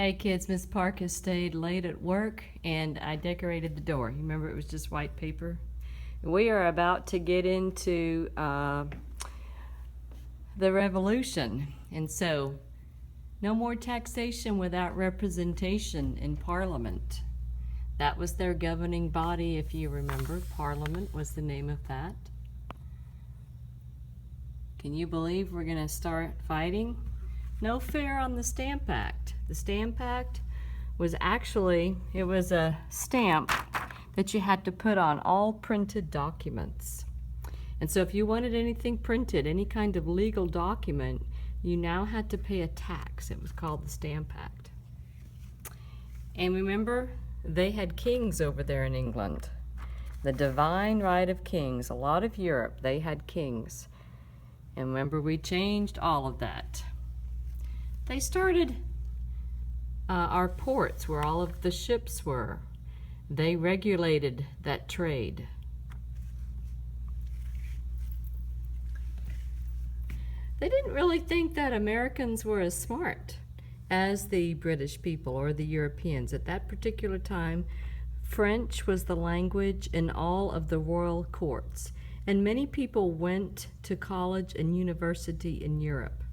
Hey kids, Miss Park has stayed late at work and I decorated the door. You remember it was just white paper? We are about to get into the revolution. And so, no more taxation without representation in Parliament. That was their governing body, if you remember. Parliament was the name of that. Can you believe we're going to start fighting? No fair on the Stamp Act. The Stamp Act was actually, it was a stamp that you had to put on all printed documents. And so if you wanted anything printed, any kind of legal document, you now had to pay a tax. It was called the Stamp Act. And remember, they had kings over there in England. The divine right of kings. A lot of Europe, they had kings. And remember, we changed all of that. They started our ports where all of the ships were. They regulated that trade. They didn't really think that Americans were as smart as the British people or the Europeans. At that particular time, French was the language in all of the royal courts, and many people went to college and university in Europe.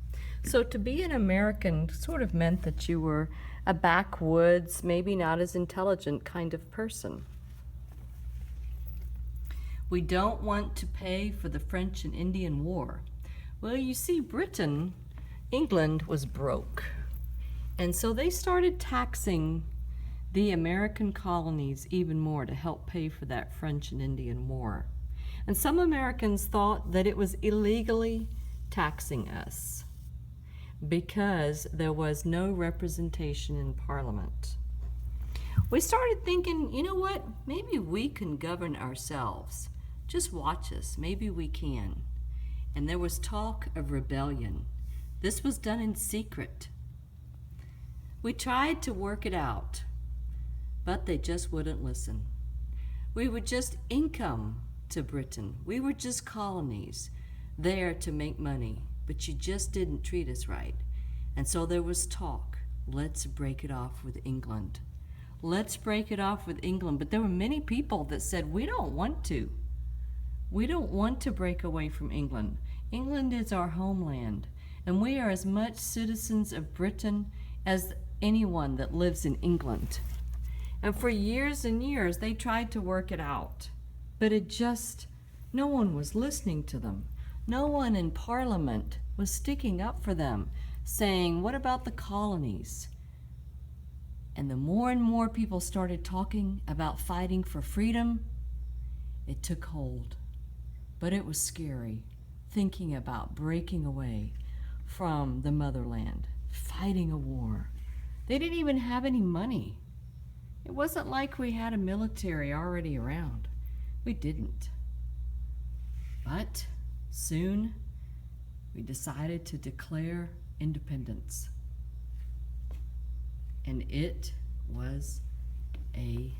So to be an American sort of meant that you were a backwoods, maybe not as intelligent kind of person. We don't want to pay for the French and Indian War. Well, you see, England was broke. And so they started taxing the American colonies even more to help pay for that French and Indian War. And some Americans thought that it was illegally taxing us because there was no representation in Parliament. We started thinking, you know what, maybe we can govern ourselves. Just watch us, maybe we can. And there was talk of rebellion. This was done in secret. We tried to work it out, but they just wouldn't listen. We were just income to Britain. We were just colonies there to make money, but you just didn't treat us right. And so there was talk, let's break it off with England. Let's break it off with England. But there were many people that said, we don't want to. We don't want to break away from England. England is our homeland, and we are as much citizens of Britain as anyone that lives in England. And for years and years, they tried to work it out, but no one was listening to them. No one in Parliament was sticking up for them, saying, what about the colonies? And the more and more people started talking about fighting for freedom, it took hold. But it was scary, thinking about breaking away from the motherland, fighting a war. They didn't even have any money. It wasn't like we had a military already around. We didn't. But soon, we decided to declare independence. And it was a